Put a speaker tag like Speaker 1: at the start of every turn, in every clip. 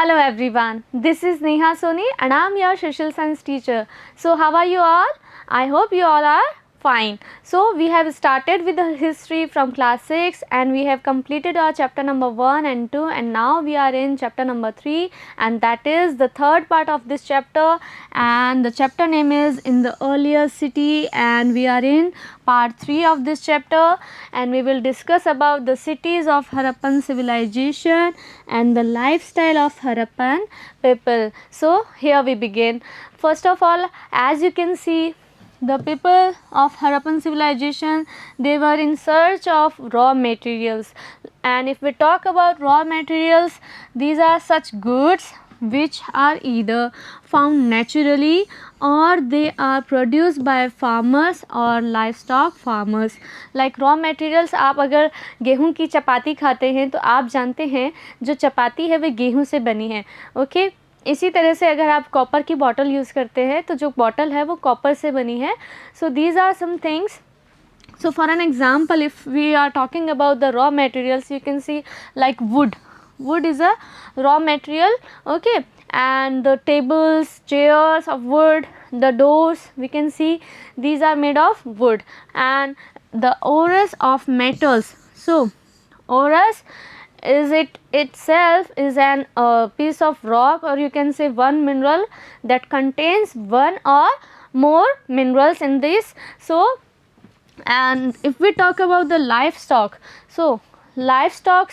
Speaker 1: Hello everyone, this is Neha Soni and I am your social science teacher. So how are you all? I hope you all are fine. So we have started with the history from class 6 and we have completed our chapter number 1 and 2 and now we are in chapter number 3 and that is the third part of this chapter, and the chapter name is In the Earlier City, and we are in part 3 of this chapter and we will discuss about the cities of Harappan civilization and the lifestyle of Harappan people. So here we begin. First of all, as you can see, the people of Harappan civilization, they were in search of raw materials, and if we talk about raw materials, these are such goods which are either found naturally or they are produced by farmers or livestock farmers. Like raw materials, आप अगर गेहूं की चपाती खाते हैं तो आप जानते हैं जो चपाती है वह गेहूं से बनी है. ओके इसी तरह से अगर आप कॉपर की बॉटल यूज़ करते हैं तो जो बॉटल है वो कॉपर से बनी है. So these are some things. So for an example, if we are talking about the raw materials, you can see like wood. Wood is a raw material, okay, and the tables, chairs of wood, the doors, we can see these are made of wood, and the ores of metals. So ores is it itself is an piece of rock, or you can say one mineral that contains one or more minerals in this. So and if we talk about the livestock, so livestock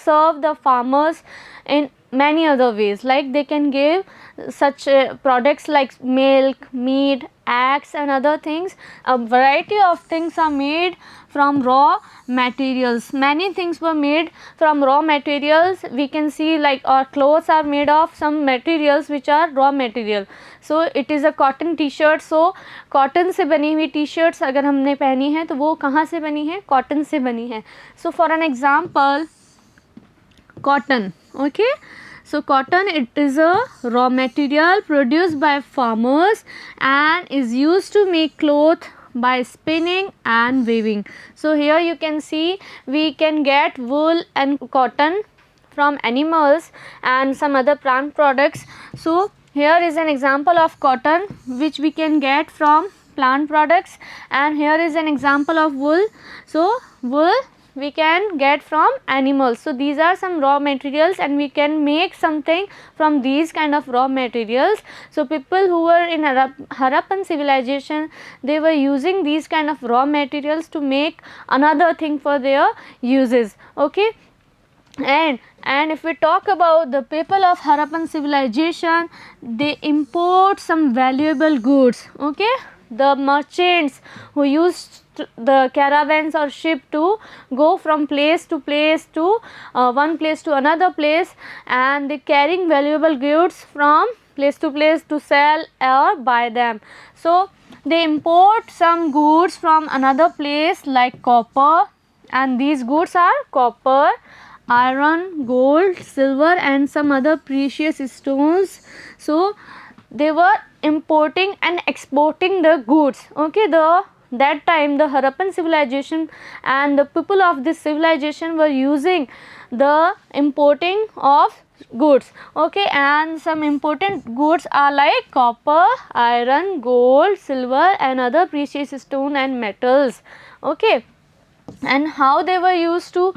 Speaker 1: serve the farmers in many other ways, like they can give such products like milk, meat, eggs and other things. A variety of things are made from raw materials. Many things were made from raw materials. We can see like our clothes are made of some materials which are raw material. So it is a cotton t-shirt. So cotton से बनी हुई t-shirts अगर हमने पहनी है तो वो कहाँ से बनी है? Cotton से बनी है. So for an example, cotton, okay. So cotton, it is a raw material produced by farmers and is used to make cloth by spinning and weaving. So here you can see we can get wool and cotton from animals and some other plant products. So here is an example of cotton which we can get from plant products, and here is an example of wool. So wool we can get from animals. So these are some raw materials and we can make something from these kind of raw materials. So people who were in Harappan civilization, they were using these kind of raw materials to make another thing for their uses, okay. And if we talk about the people of Harappan civilization, they import some valuable goods, okay. The merchants who used the caravans or ship to go from place to place to one place to another place, and they carrying valuable goods from place to sell or buy them. So they import some goods from another place like copper, and these goods are copper, iron, gold, silver and some other precious stones. So they were importing and exporting the goods, okay. That time the Harappan civilization and the people of this civilization were using the importing of goods, okay, and some important goods are like copper, iron, gold, silver and other precious stone and metals, okay. And how they were used to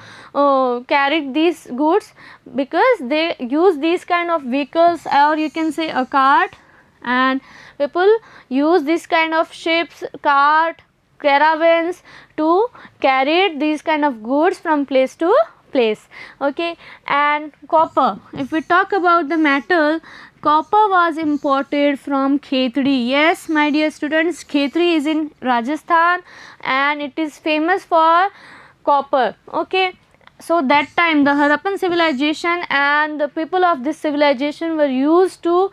Speaker 1: carry these goods? Because they use these kind of vehicles, or you can say a cart, and people use this kind of ships, cart, caravans to carry these kind of goods from place to place, okay. And copper, if we talk about the metal, copper was imported from Khetri. Yes my dear students, Khetri is in Rajasthan and it is famous for copper, okay. So that time the Harappan civilization and the people of this civilization were used to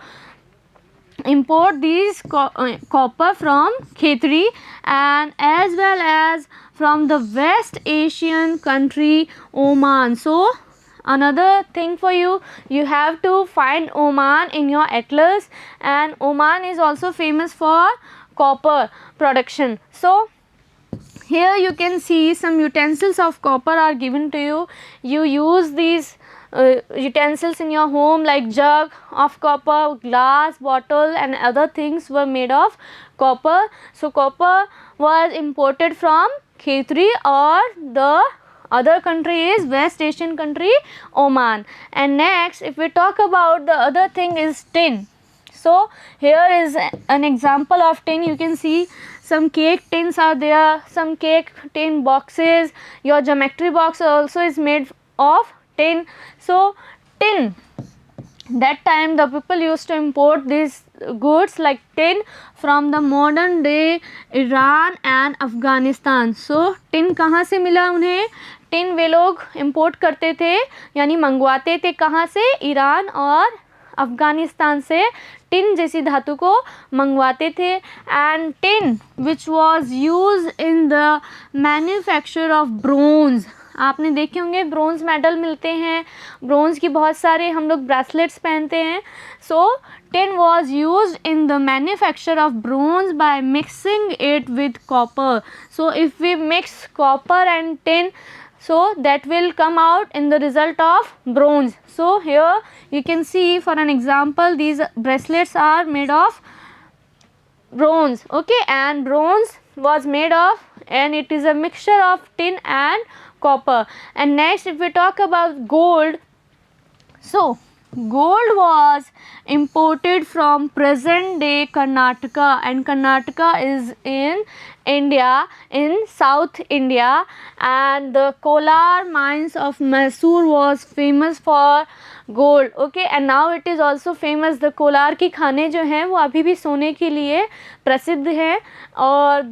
Speaker 1: import these copper from Khetri, and as well as from the West Asian country Oman. So another thing for you, you have to find Oman in your atlas, and Oman is also famous for copper production. So here you can see some utensils of copper are given to you. You use these utensils in your home like jug of copper, glass, bottle and other things were made of copper. So copper was imported from Khetri, or the other country is West Asian country Oman. And next, if we talk about the other thing is tin. So here is an example of tin. You can see some cake tins are there, some cake tin boxes. Your geometry box also is made of tin. So tin, that time the people used to import these goods like tin from the modern day Iran and Afghanistan. So tin कहाँ से मिला उन्हें? Tin वे लोग import करते थे यानी मंगवाते थे कहाँ से? ईरान और अफ़गानिस्तान से टिन जैसी धातु को मंगवाते थे. And tin which was used in the manufacture of bronze. आपने देखे होंगे ब्रोंज मेडल मिलते हैं, ब्रोंज की बहुत सारे हम लोग ब्रेसलेट्स पहनते हैं. सो tin was used in the manufacture of bronze by mixing it with copper. So if we mix copper and tin, so that will come out in the result of bronze. So here you can see, for an example, these bracelets are made of bronze, okay, and bronze was made of, and it is a mixture of tin and copper. And next, if we talk about gold, so gold was imported from present day Karnataka, and Karnataka is in India, in South India, and the Kolar mines of Mysore was famous for gold, okay, and now it is also famous. The Kolar की खाने जो हैं वो अभी भी सोने के लिए प्रसिद्ध हैं, और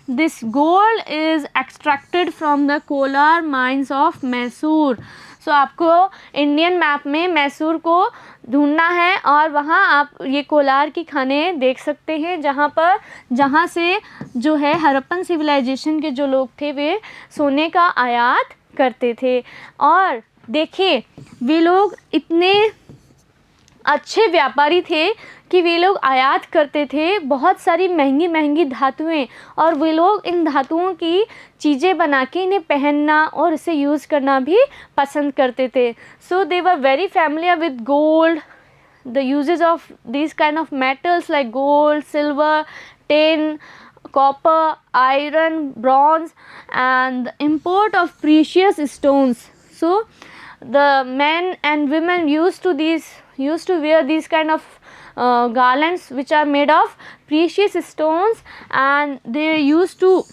Speaker 1: this gold is extracted from the Kolar mines of Mysore. सो आपको इंडियन मैप में मैसूर को ढूंढना है, और वहाँ आप ये कोलार की खाने देख सकते हैं, जहाँ से जो है हड़प्पन सिविलाइजेशन के जो लोग थे वे सोने का आयात करते थे. और देखिए वे लोग इतने अच्छे व्यापारी थे कि वे लोग आयात करते थे बहुत सारी महंगी महंगी धातुएं, और वे लोग इन धातुओं की चीज़ें बना के इन्हें पहनना और इसे यूज़ करना भी पसंद करते थे. So they were very familiar with gold, the uses of this kind of metals like gold, silver, tin, copper, iron, bronze, and the import of precious stones. So the men and women used to wear these kind of garlands which are made of precious stones, and they used to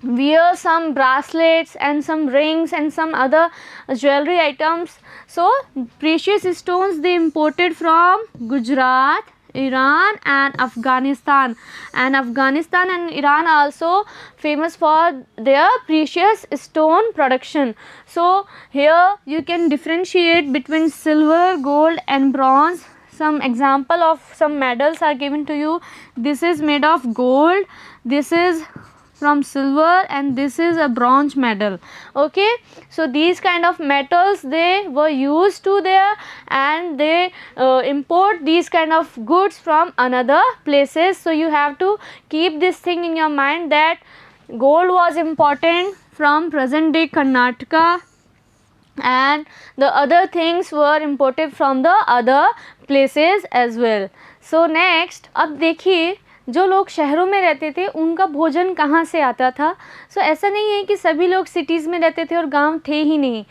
Speaker 1: wear some bracelets and some rings and some other jewelry items. So precious stones they imported from Gujarat, Iran and Afghanistan, and Afghanistan and Iran are also famous for their precious stone production. So here you can differentiate between silver, gold and bronze. Some example of some medals are given to you. This is made of gold, this is from silver, and this is a bronze medal, okay. So these kind of metals they were used to there, and they import these kind of goods from another places. So you have to keep this thing in your mind that gold was important from present day Karnataka, and the other things were imported from the other places as well. So next, अब देखिए जो लोग शहरों में रहते थे उनका भोजन कहाँ से आता था. सो ऐसा नहीं है कि सभी लोग सिटीज़ में रहते थे और गांव थे ही नहीं.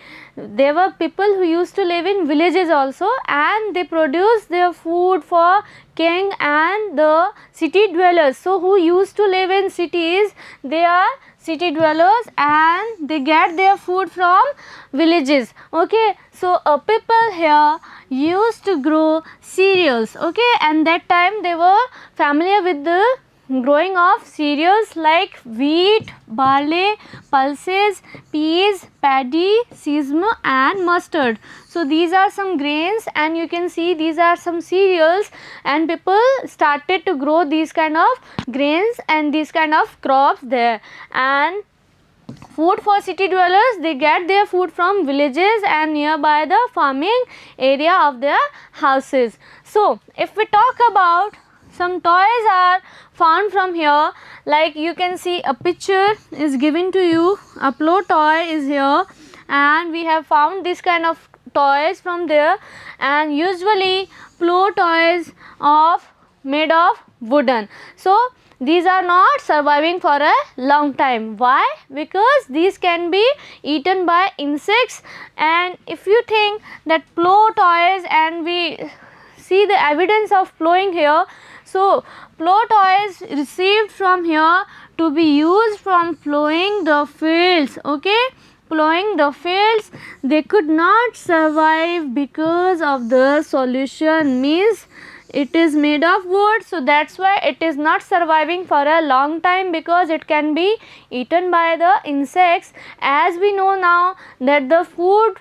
Speaker 1: There were people who used to live in villages also, and they produced their food for king and the city dwellers. So who used to live in cities, they are city dwellers, and they get their food from villages, okay. So people here used to grow cereals, okay, and that time they were familiar with the growing of cereals like wheat, barley, pulses, peas, paddy, sesame and mustard. So these are some grains, and you can see these are some cereals, and people started to grow these kind of grains and these kind of crops there. And food for city dwellers, they get their food from villages and nearby the farming area of their houses. So if we talk about some toys are found from here, like you can see a picture is given to you, a Plo toy is here, and we have found this kind of toys from there, and usually plow toys of made of wooden. So these are not surviving for a long time. Why? Because these can be eaten by insects. And if you think that plow toys, and we see the evidence of plowing here, so plow toys received from here to be used from plowing the fields. Okay, plowing the fields, they could not survive because of the solution, means it is made of wood, so that's why it is not surviving for a long time, because it can be eaten by the insects. As we know now that the food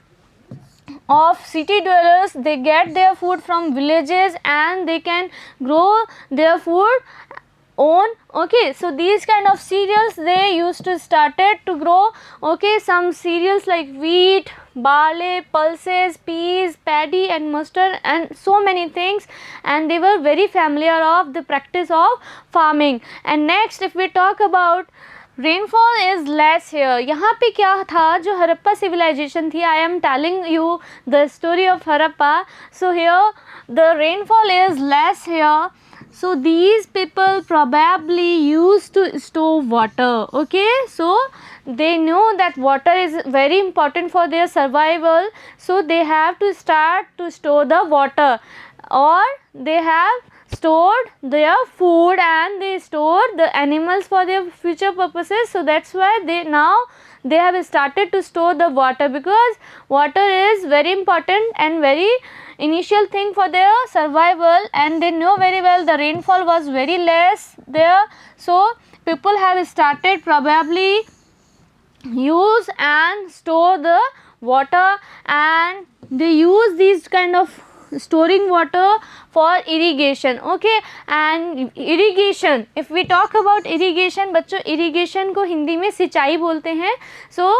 Speaker 1: of city dwellers, they get their food from villages and they can grow their food own. Okay, so these kind of cereals they used to started to grow. Okay, some cereals like wheat, barley, pulses, peas, paddy and mustard and so many things, and they were very familiar of the practice of farming. And next, if we talk about rainfall is less here, यहाँ पे क्या था, जो Harappa civilisation थी, I am telling you the story of Harappa. So here the rainfall is less here. So these people probably used to store water. Okay, so they knew that water is very important for their survival, so they have to start to store the water, or they have stored their food and they store the animals for their future purposes. So that's why they have started to store the water, because water is very important and very initial thing for their survival, and they know very well the rainfall was very less there. So people have started probably use and store the water, and they use these kind of storing water for irrigation. Okay, and irrigation, if we talk about irrigation, बच्चों irrigation को हिंदी में सिंचाई बोलते हैं. So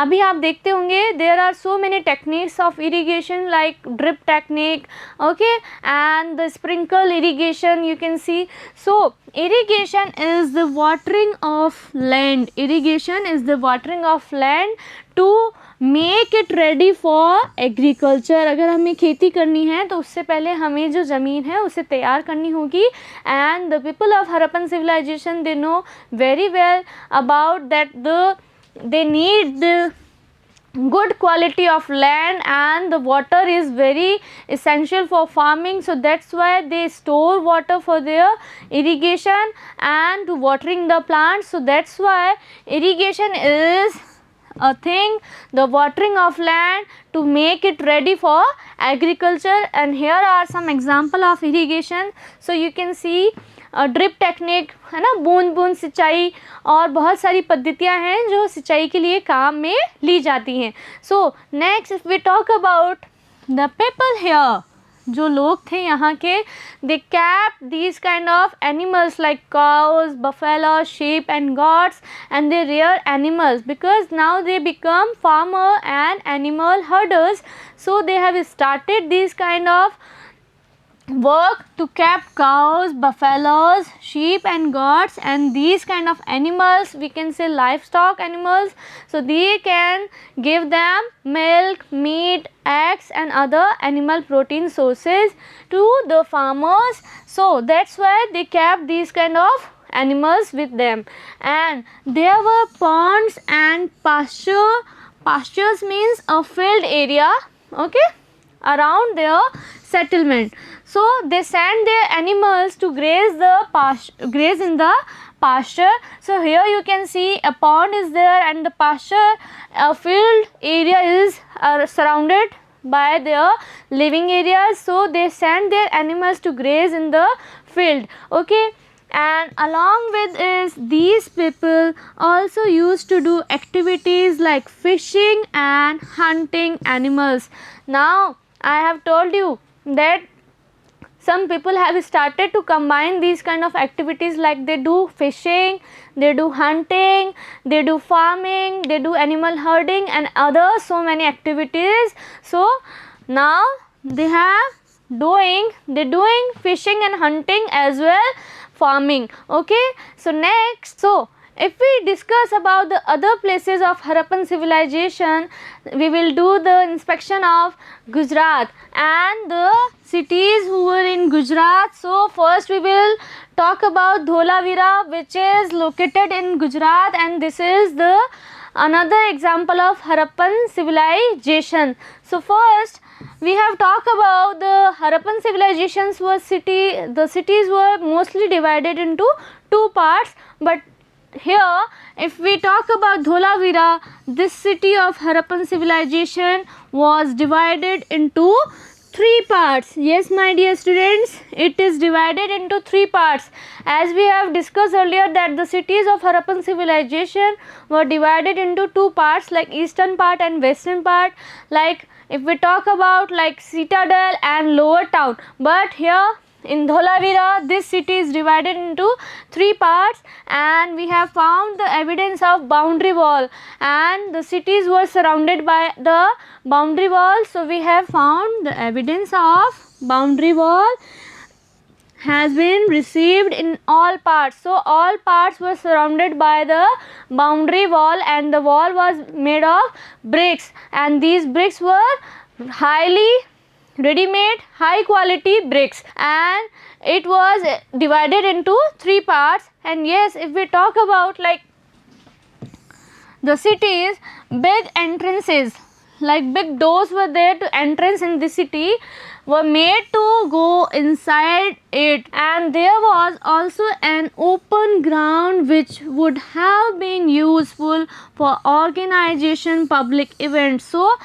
Speaker 1: अभी आप देखते होंगे there are so many techniques of irrigation like drip technique, okay, and the sprinkle irrigation you can see. So irrigation is the watering of land. Irrigation is the watering of land to make it ready for agriculture. अगर हमें खेती करनी है तो उससे पहले हमें जो ज़मीन है उसे तैयार करनी होगी. And the people of Harappan civilisation they know very well about that they need the good quality of land, and the water is very essential for farming. So that's why they store water for their irrigation and to watering the plants. So that's why irrigation is a thing, the watering of land to make it ready for agriculture. And here are some example of irrigation. So you can see drip technique है ना, बूंद बूंद सिंचाई, और बहुत सारी पद्धतियां हैं जो सिंचाई के लिए काम में ली जाती हैं. So next if we talk about the people here, जो लोग थे यहाँ के, they kept these kind of animals like cows, buffalo, sheep and goats, and they rear animals because now they become farmer and animal herders. So they have started this kind of work to keep cows, buffaloes, sheep and goats, and these kind of animals, we can say livestock animals. So they can give them milk, meat, eggs and other animal protein sources to the farmers. So that's why they kept these kind of animals with them. And there were ponds and pastures means a field area, okay, around their settlement. So they send their animals to graze in the pasture. So here you can see a pond is there, and the pasture field area is surrounded by their living areas. So they send their animals to graze in the field. Okay, and along with is these people also used to do activities like fishing and hunting animals. Now I have told you that some people have started to combine these kind of activities, like they do fishing, they do hunting, they do farming, they do animal herding and other so many activities. So now they're doing fishing and hunting as well farming. Okay, so next, so if we discuss about the other places of Harappan civilization, we will do the inspection of Gujarat and the cities who were in Gujarat. So first we will talk about Dholavira, which is located in Gujarat, and this is the another example of Harappan civilization. So first we have talked about the Harappan civilizations were the cities were mostly divided into two parts, but here if we talk about Dholavira, this city of Harappan civilization was divided into three parts. Yes, my dear students, it is divided into three parts. As we have discussed earlier that the cities of Harappan civilization were divided into two parts, like eastern part and western part. Like if we talk about like citadel and lower town, but here in Dholavira this city is divided into three parts, and we have found the evidence of boundary wall, and the cities were surrounded by the boundary wall. So we have found the evidence of boundary wall has been received in all parts. So all parts were surrounded by the boundary wall, and the wall was made of bricks, and these bricks were highly ready-made high quality bricks, and it was divided into three parts. And yes, if we talk about like the cities, big entrances like big doors were there to entrance in the city were made to go inside it, and there was also an open ground which would have been useful for organization public events. So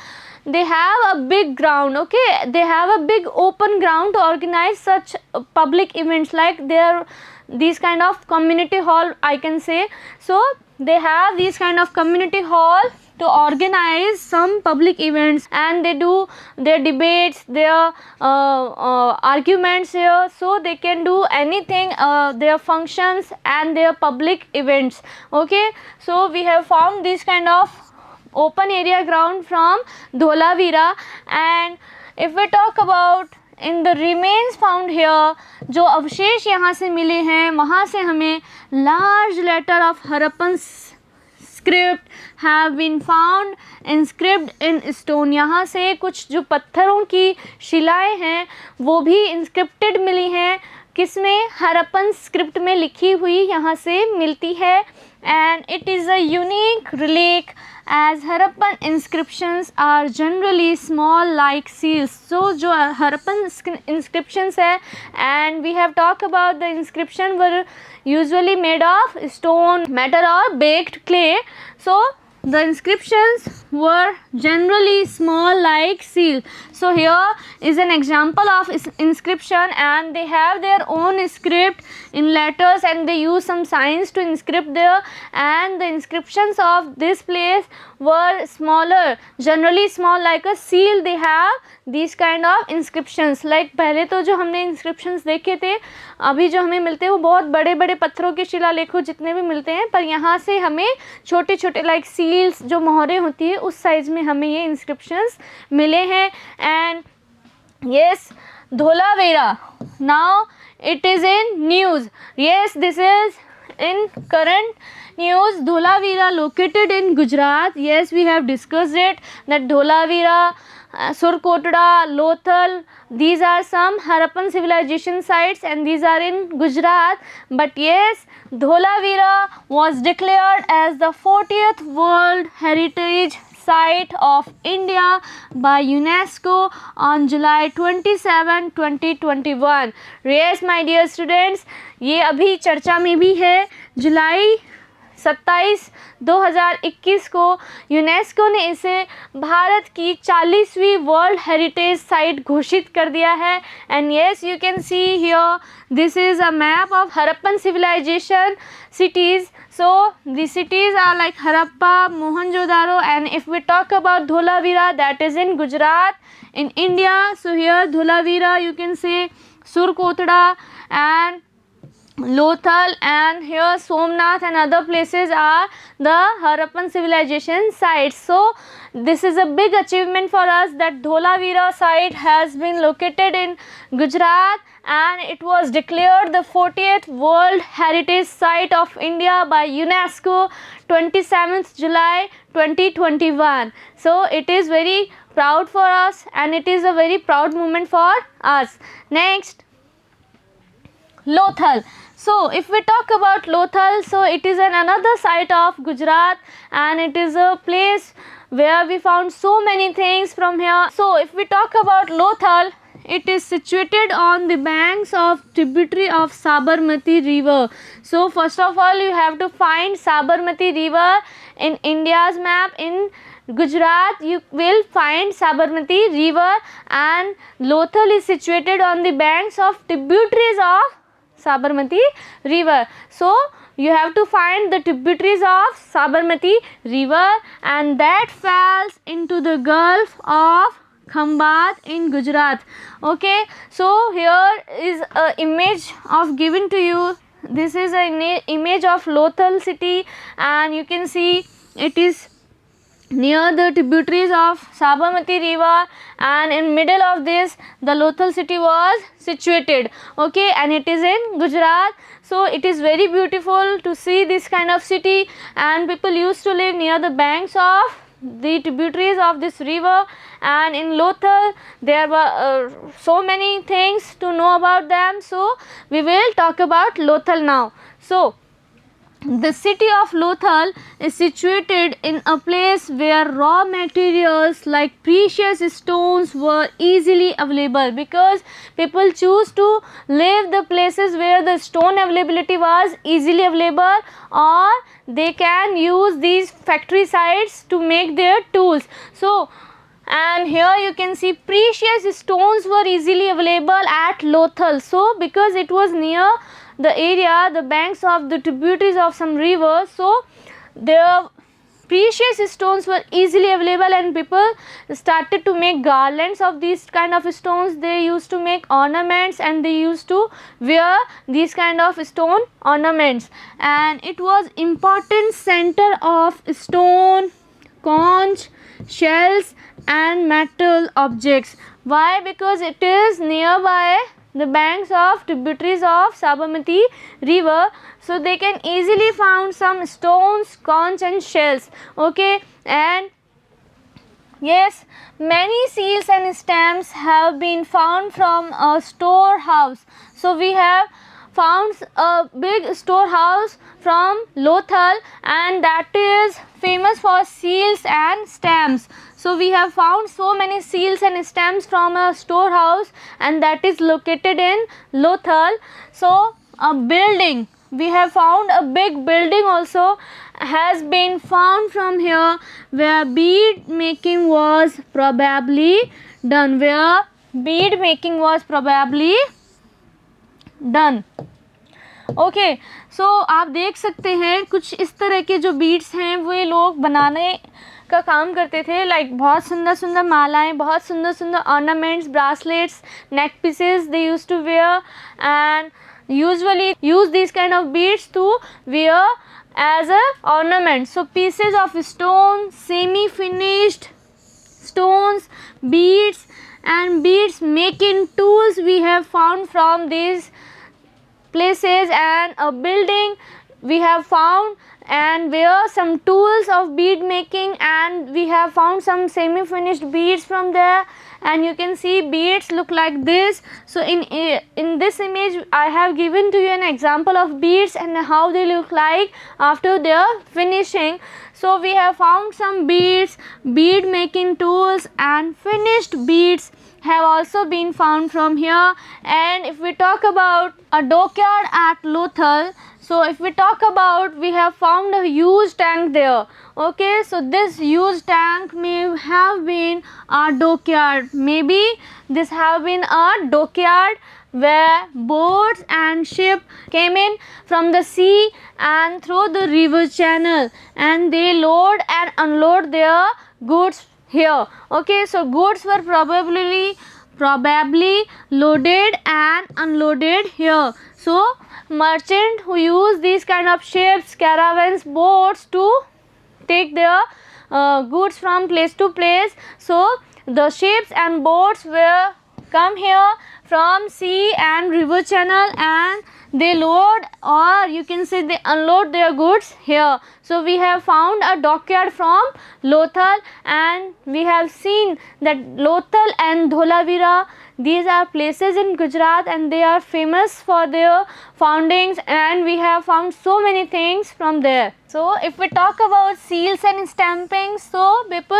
Speaker 1: they have a big ground, okay, they have a big open ground to organize such public events, like there these kind of community hall I can say. So they have these kind of community hall to organize some public events, and they do their debates, their arguments here, so they can do anything, their functions and their public events, okay. So we have found this kind of open area ground from Dholavira. And if we talk about in the remains found here, जो अवशेष यहाँ से मिले हैं वहाँ से हमें large letter of Harappan script have been found inscribed in stone. यहाँ से कुछ जो पत्थरों की शिलाएं हैं वो भी inscripted मिली हैं, किसमें, हरप्पन स्क्रिप्ट में लिखी हुई यहाँ से मिलती है. And it is a unique relic as Harappan inscriptions are generally small like seals. So जो Harappan inscriptions है, and we have talked about the inscription were usually made of stone, metal or baked clay. So the inscriptions were generally small like seal. So here is an example of inscription, and they have their own script in letters, and they use some signs to inscript there, and the inscriptions of this place were smaller, generally small like a seal. They have these kind of inscriptions. Like पहले तो जो हमने inscriptions देखे थे, अभी जो हमें मिलते हैं वो बहुत बड़े बड़े पत्थरों के शिलालेखों जितने भी मिलते हैं, पर यहाँ से हमें छोटे छोटे like seals जो मोहरें होती है उस साइज में हमें ये inscriptions मिले हैं. And yes, Dholavira, now it is in news. Yes, this is in current news. Dholavira located in Gujarat. Yes, we have discussed it that Dholavira, Surkotda, Lothal, these are some Harappan civilization sites, and these are in Gujarat. But yes, Dholavira was declared as the 40th World Heritage Site of India by UNESCO on July 27, 2021. Yes, my dear students, ये अभी चर्चा में भी है. जुलाई 27, 2021 को UNESCO ने इसे भारत की 40वीं वर्ल्ड हेरिटेज साइट घोषित कर दिया है. And yes, you can see here this is a map of Harappan civilisation cities. So the cities are like Harappa, Mohenjo-daro, and if we talk about Dholavira, that is in Gujarat in India. So here Dholavira, you can say Surkotda, and Lothal, and here Somnath and other places are the Harappan civilization sites. So this is a big achievement for us that Dholavira site has been located in Gujarat, and it was declared the 40th World Heritage Site of India by UNESCO 27th July 2021. So it is very proud for us, and it is a very proud moment for us. Next, Lothal. So if we talk about Lothal, so it is another site of Gujarat, and it is a place where we found so many things from here. So if we talk about Lothal, it is situated on the banks of tributary of Sabarmati river. So first of all, you have to find Sabarmati river in India's map. In Gujarat you will find Sabarmati river, and Lothal is situated on the banks of tributaries of Sabarmati river. So you have to find the tributaries of Sabarmati river, and that falls into the Gulf of Khambat in Gujarat. Okay, so here is a image of given to you. This is an image of Lothal city, and you can see it is near the tributaries of Sabarmati river, and in middle of this the Lothal city was situated. Okay, and it is in Gujarat. So it is very beautiful to see this kind of city, and people used to live near the banks of the tributaries of this river. And in Lothal there were so many things to know about them. So we will talk about Lothal now. So the city of Lothal is situated in a place where raw materials like precious stones were easily available, because people choose to live the places where the stone availability was easily available, or they can use these factory sites to make their tools. So and here you can see precious stones were easily available at Lothal. So because it was near the area, the banks of the tributaries of some rivers, so the precious stones were easily available, and people started to make garlands of these kind of stones. They used to make ornaments, and they used to wear these kind of stone ornaments, and it was important center of stone, conch, shells and metal objects. Why? Because it is nearby the banks of tributaries of Sabarmati river, so they can easily found some stones, conch and shells. Okay, and yes, many seals and stamps have been found from a storehouse. So we have found a big storehouse from Lothal, and that is famous for seals and stamps. So we have found so many seals and stamps from a storehouse, and that is located in Lothal. So a building, we have found a big building also has been found from here, where bead making was probably done, where bead making was probably done. Okay, so आप देख सकते हैं कुछ इस तरह के जो beads हैं वे लोग बनाने का काम करते थे. लाइक बहुत सुंदर सुंदर मालाएं, बहुत सुंदर सुंदर ornaments, bracelets, neck pieces they use to wear, and usually use these kind of beads to wear as a ornament. So pieces of stone, semi finished stones, beads and beads making tools we have found from these places, and a building we have found, and where some tools of bead making, and we have found some semi finished beads from there, and you can see beads look like this. So in this image I have given to you an example of beads and how they look like after their finishing. So we have found some beads, bead making tools and finished beads have also been found from here. And if we talk about a dockyard at Lothal, so if we talk about, we have found a huge tank there. Okay, so this huge tank may have been a dockyard. Maybe this have been a dockyard where boats and ship came in from the sea and through the river channel, and they load and unload their goods here. Okay, so goods were probably probably loaded and unloaded here. So merchant who use these kind of ships, caravans, boats to take their goods from place to place. So the ships and boats were come here from sea and river channel, and they load, or you can say they unload their goods here. So we have found a dockyard from Lothal, and we have seen that Lothal and Dholavira, these are places in Gujarat and they are famous for their foundings, and we have found so many things from there. So if we talk about seals and stampings, so people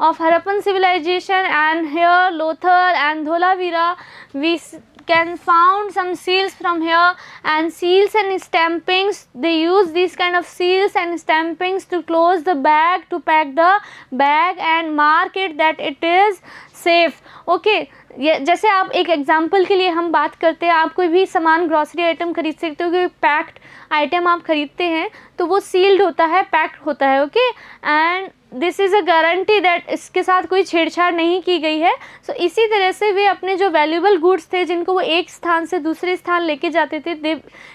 Speaker 1: of Harappan civilization and here Lothal and Dholavira, we can found some seals from here, and seals and stampings, they use these kind of seals and stampings to close the bag, to pack the bag and mark it that it is safe. Okay, ये जैसे आप एक example के लिए हम बात करते हैं, आप कोई भी सामान ग्रॉसरी आइटम खरीद सकते हो, कोई पैक्ड आइटम आप खरीदते हैं तो वो सील्ड होता है, पैक्ड होता है. Okay, and this is a guarantee that इसके साथ कोई छेड़छाड़ नहीं की गई है. सो इसी तरह से वे अपने जो वैल्यूएबल गुड्स थे, जिनको वो एक स्थान से दूसरे स्थान लेके जाते थे, they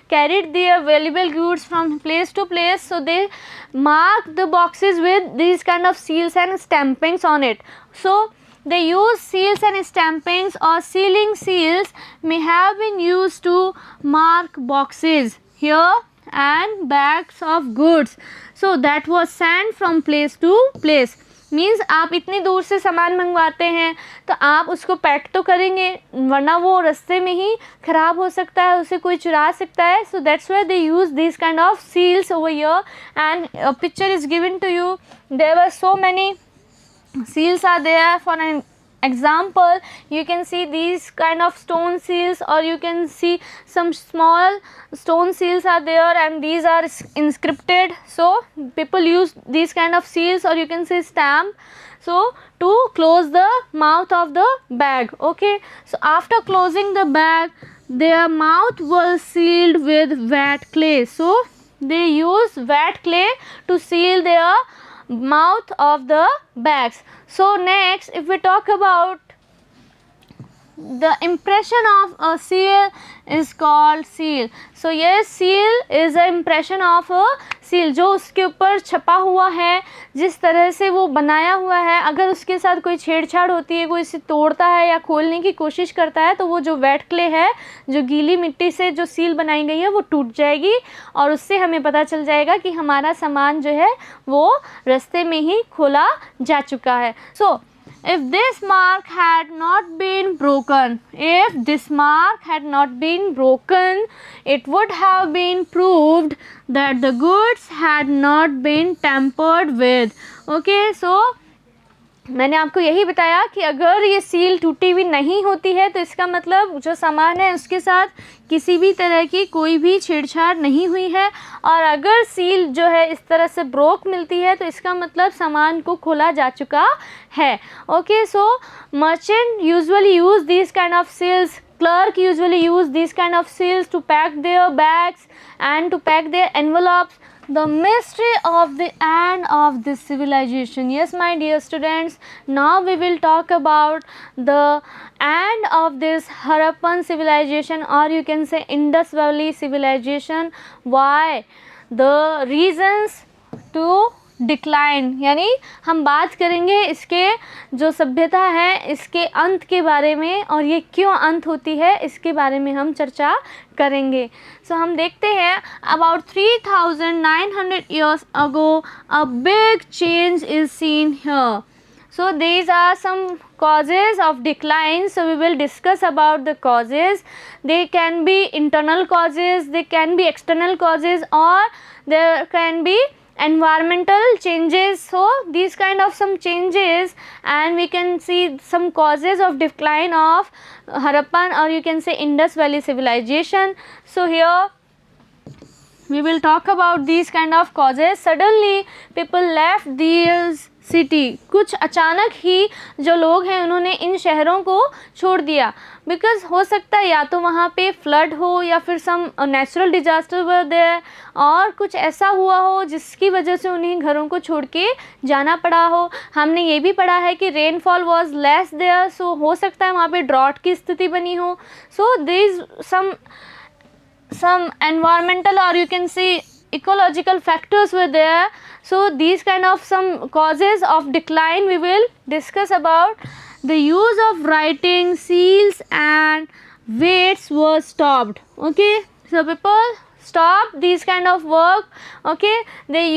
Speaker 1: carried their valuable goods from place to place. So they mark the boxes with this kind of seals and stampings on it. So they use seals and stampings, or sealing seals may have been used to mark boxes here and bags of goods. So that was sent from place to place. Means आप इतनी दूर से सामान मंगवाते हैं तो आप उसको पैक तो करेंगे, वरना वो रास्ते में ही ख़राब हो सकता है, उसे कोई चुरा सकता है. So that's why they use this kind of seals over here, and picture is given to you. There were so many seals are there. For an example, you can see these kind of stone seals, or you can see some small stone seals are there, and these are inscripted. So people use these kind of seals, or you can say stamp, so to close the mouth of the bag. Okay, so after closing the bag, their mouth was sealed with wet clay. So they use wet clay to seal their mouth of the bags. So next, if we talk about the impression of a seal is called seal. So yes, seal is an impression of a seal. जो उसके ऊपर छपा हुआ है, जिस तरह से वो बनाया हुआ है, अगर उसके साथ कोई छेड़छाड़ होती है, कोई इसे तोड़ता है या खोलने की कोशिश करता है, तो वो जो वेट क्ले है, जो गीली मिट्टी से जो सील बनाई गई है, वो टूट जाएगी, और उससे हमें पता चल जाएगा कि हमारा सामान जो है वो रास्ते में ही खोला जा चुका है. So if this mark had not been broken, it would have been proved that the goods had not been tampered with. Okay, so मैंने आपको यही बताया कि अगर ये सील टूटी हुई नहीं होती है तो इसका मतलब जो सामान है उसके साथ किसी भी तरह की कोई भी छेड़छाड़ नहीं हुई है, और अगर सील जो है इस तरह से ब्रोक मिलती है तो इसका मतलब सामान को खोला जा चुका है. Okay, so merchant usually use this kind of seals, clerk usually use these kind of seals to pack their bags and to pack their envelopes. The mystery of the end of this civilization. Yes, my dear students, now we will talk about the end of this Harappan civilization, or you can say Indus Valley civilization. Why? The reasons to decline, यानी हम बात करेंगे इसके जो सभ्यता है इसके अंत के बारे में, और ये क्यों अंत होती है इसके बारे में हम चर्चा करेंगे. सो हम देखते हैं about 3900 years ago a big change is seen here. So these are some causes of decline. So we will discuss about the causes. They can be internal causes, they can be external causes, or there can be environmental changes. So these kind of some changes, and we can see some causes of decline of Harappan, or you can say Indus Valley civilization. So here we will talk about these kind of causes. Suddenly people left these city, कुछ अचानक ही जो लोग हैं उन्होंने इन शहरों को छोड़ दिया, बिकॉज हो सकता है या तो वहाँ पे फ्लड हो या फिर some natural disaster were there, और कुछ ऐसा हुआ हो जिसकी वजह से उन्हें घरों को छोड़ के जाना पड़ा हो. हमने ये भी पढ़ा है कि रेनफॉल वाज लेस देयर, सो हो सकता है वहाँ पे ड्रॉट की स्थिति बनी हो. So there is some environmental, or you can say ecological factors were there. So these kind of some causes of decline we will discuss about. The use of writing, seals and weights was stopped. Okay, so people stopped these kind of work. Okay, they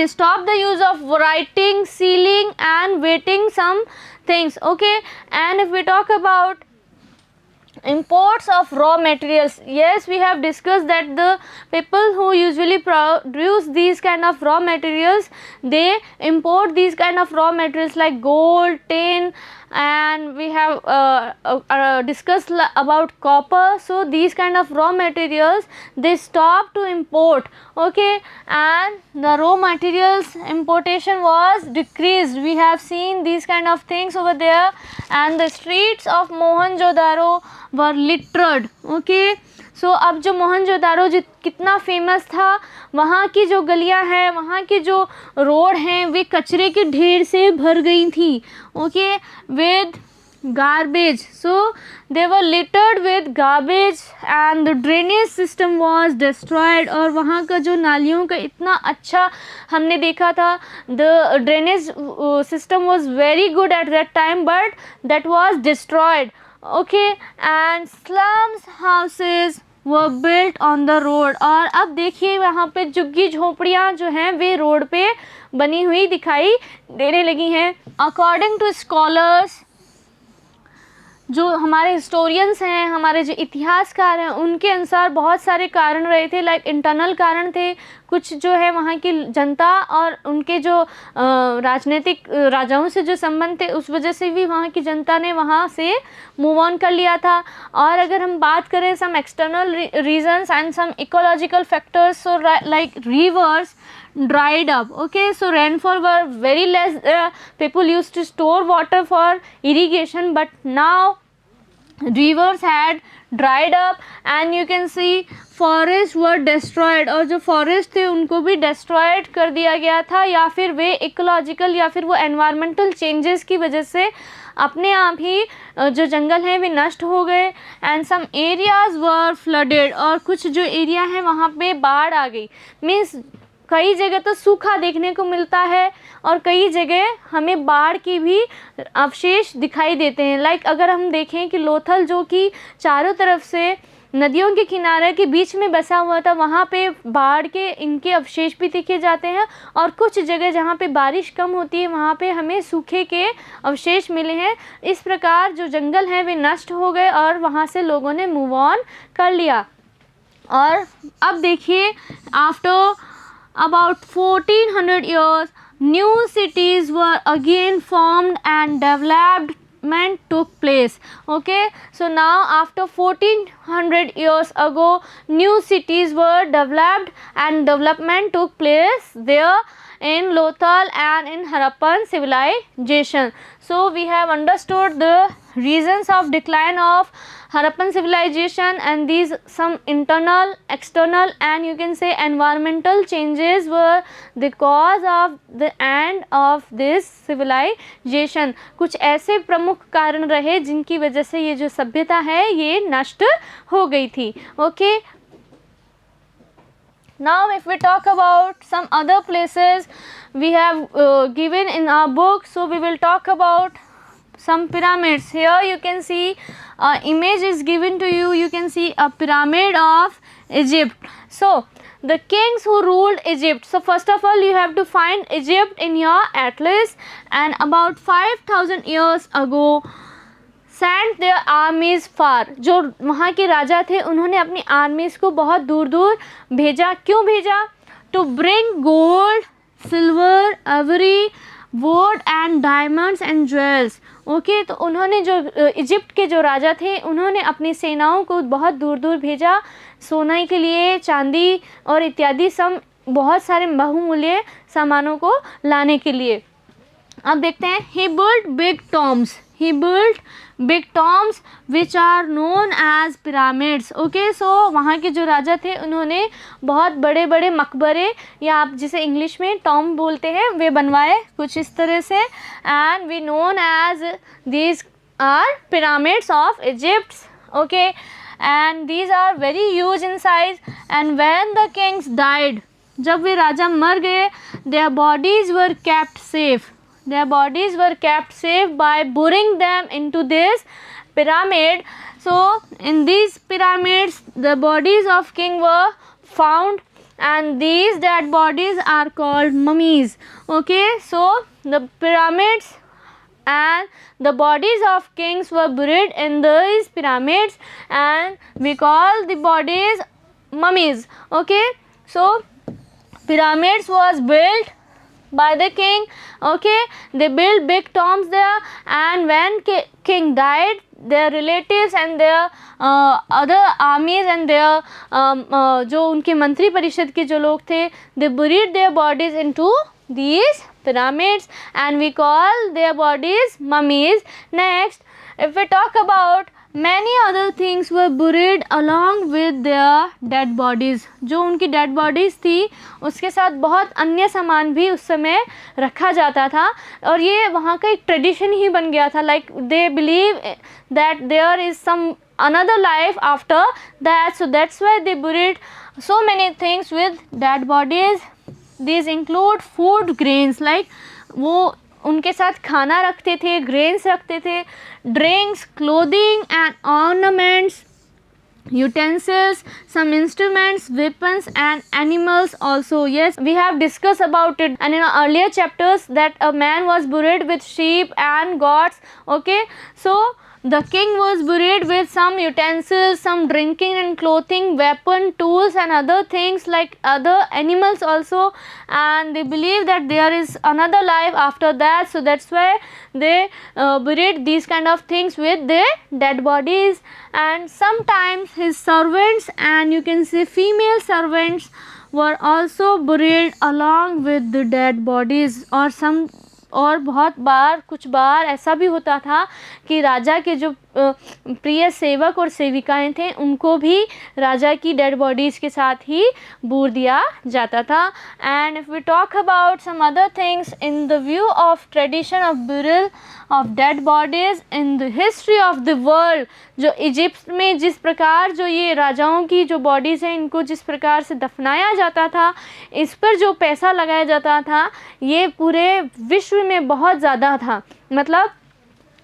Speaker 1: stopped the use of writing, sealing and weighting some things. Okay, and if we talk about imports of raw materials, yes, we have discussed that the people who usually produce these kind of raw materials, they import these kind of raw materials like gold, tin, and we have discussed about copper. So these kind of raw materials they stop to import. Okay, and the raw materials importation was decreased. We have seen these kind of things over there, and the streets of Mohenjo-daro were littered. Okay, सो अब जो मोहनजोदारो जो कितना famous था, वहाँ की जो गलियाँ हैं, वहाँ की जो रोड हैं, वे कचरे के ढेर से भर गई थी. Okay, with garbage, so they were littered with garbage and the drainage system was destroyed. और वहाँ का जो नालियों का इतना अच्छा हमने देखा था, the drainage system was very good at that time, but that was destroyed. Okay, and slums houses were built on the road. और अब देखिए वहाँ पे झुग्गी झोपड़ियाँ जो हैं वे रोड पे बनी हुई दिखाई देने लगी हैं. According to scholars, जो हमारे हिस्टोरियंस हैं, हमारे जो इतिहासकार हैं, उनके अनुसार बहुत सारे कारण रहे थे. लाइक इंटरनल कारण थे, कुछ जो है वहाँ की जनता और उनके जो राजनीतिक राजाओं से जो संबंध थे, उस वजह से भी वहाँ की जनता ने वहाँ से मूव ऑन कर लिया था. और अगर हम बात करें some external reasons and some ecological factors, so like rivers dried up. Okay, so rainfall were very less. People used to store water for irrigation, but now rivers had dried up, and you can see forests were destroyed. और जो forest थे उनको भी destroyed कर दिया गया था, या फिर वे ecological या फिर वो environmental changes की वजह से अपने आप ही जो जंगल हैं वे नष्ट हो गए. And some areas were flooded, और कुछ जो एरिया है वहाँ पे बाढ़ आ गई. मीन्स कई जगह तो सूखा देखने को मिलता है और कई जगह हमें बाढ़ की भी अवशेष दिखाई देते हैं. लाइक अगर हम देखें कि लोथल जो कि चारों तरफ से नदियों के किनारे के बीच में बसा हुआ था, वहाँ पे बाढ़ के इनके अवशेष भी दिखे जाते हैं. और कुछ जगह जहाँ पे बारिश कम होती है वहाँ पे हमें सूखे के अवशेष मिले हैं. इस प्रकार जो जंगल हैं वे नष्ट हो गए और वहाँ से लोगों ने मूव ऑन कर लिया. और अब देखिए, after about 1400 years, new cities were again formed and development took place. Okay, so now after 1400 years ago, new cities were developed and development took place there in Lothal and in Harappan civilization. So we have understood the reasons of decline of Harappan civilization, and these some internal, external and you can say environmental changes were the cause of the end of this civilization. कुछ ऐसे प्रमुख कारण रहे जिनकी वजह से ये जो सभ्यता है ये नष्ट हो गई थी. Okay, now if we talk about some other places we have given in our book, so we will talk about some pyramids. Here you can see image is given to you. You can see a pyramid of Egypt. So the kings who ruled Egypt. So first of all you have to find Egypt in your atlas, and about 5000 years ago sent their armies far. जो वहाँ के राजा थे उन्होंने अपनी आर्मीज को बहुत दूर दूर भेजा. क्यों भेजा? To bring gold, silver, ivory, would and diamonds and jewels. Okay, तो उन्होंने जो इजिप्ट के जो राजा थे उन्होंने अपनी सेनाओं को बहुत दूर दूर भेजा सोने के लिए, चांदी और इत्यादि सम बहुत सारे बहुमूल्य सामानों को लाने के लिए। अब देखते हैं, he built big tombs which are known as pyramids। Okay, so वहाँ के जो राजा थे उन्होंने बहुत बड़े बड़े मकबरे, या आप जिसे इंग्लिश में टॉम बोलते हैं, वे बनवाए कुछ इस तरह से। And we known as these are pyramids of Egypt। Okay, and these are very huge in size. And when the kings died, जब वे राजा मर गए, their bodies were kept safe by burying them into this pyramid। So in these pyramids the bodies of king were found, and these dead bodies are called mummies। Okay, so the pyramids and the bodies of kings were buried in these pyramids, and we call the bodies mummies। Okay, so pyramids was built by the king। Okay, they built big tombs there, and when king died, their relatives and their other armies and their जो उनके मंत्री परिषद के जो लोग थे, they buried their bodies into these pyramids, and we call their bodies mummies। Next, if we talk about many other things were buried along with their dead bodies। जो उनकी dead bodies थी उसके साथ बहुत अन्य सामान भी उस समय रखा जाता था, और ये वहाँ का एक ट्रेडिशन ही बन गया था। like they believe that there is some another life after that, so that's why they buried so many things with dead bodies। these include food grains, like वो उनके साथ खाना रखते थे, ग्रेन्स रखते थे, drinks, clothing and ornaments, utensils, some instruments, weapons and animals also। Yes, we have discussed about it and in our earlier chapters that a man was buried with sheep and goats। Okay, so the king was buried with some utensils, some drinking and clothing, weapon, tools and other things like other animals also, and they believe that there is another life after that, so that's why they buried these kind of things with their dead bodies। And sometimes his servants, and you can say female servants, were also buried along with the dead bodies। और बहुत बार, कुछ बार ऐसा भी होता था कि राजा के जो प्रिय सेवक और सेविकाएं थे उनको भी राजा की डेड बॉडीज़ के साथ ही बूर दिया जाता था। And if we talk about some other things in the view of tradition of burial of dead bodies in the history of the world, जो इजिप्ट में जिस प्रकार जो ये राजाओं की जो बॉडीज़ हैं इनको जिस प्रकार से दफनाया जाता था, इस पर जो पैसा लगाया जाता था, ये पूरे विश्व में बहुत ज़्यादा था। मतलब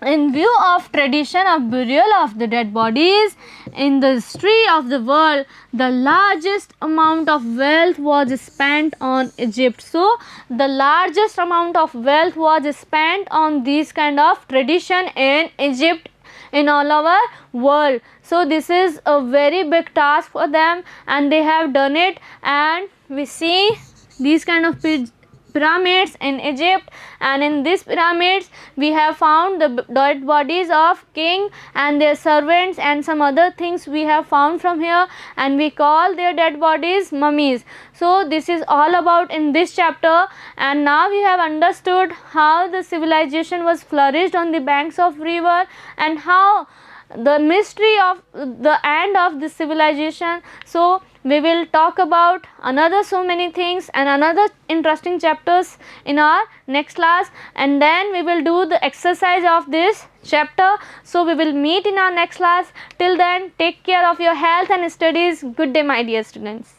Speaker 1: in view of tradition of burial of the dead bodies in the history of the world, the largest amount of wealth was spent on Egypt। So the largest amount of wealth was spent on this kind of tradition in Egypt in all over world। So this is a very big task for them and they have done it, and we see these kind of pyramids in Egypt, and in these pyramids we have found the dead bodies of king and their servants and some other things we have found from here, and we call their dead bodies mummies। So this is all about in this chapter, and now we have understood how the civilization was flourished on the banks of river and how the mystery of the end of this civilization। So we will talk about another so many things and another interesting chapters in our next class, and then we will do the exercise of this chapter। So we will meet in our next class. Till then, take care of your health and studies. Good day, my dear students.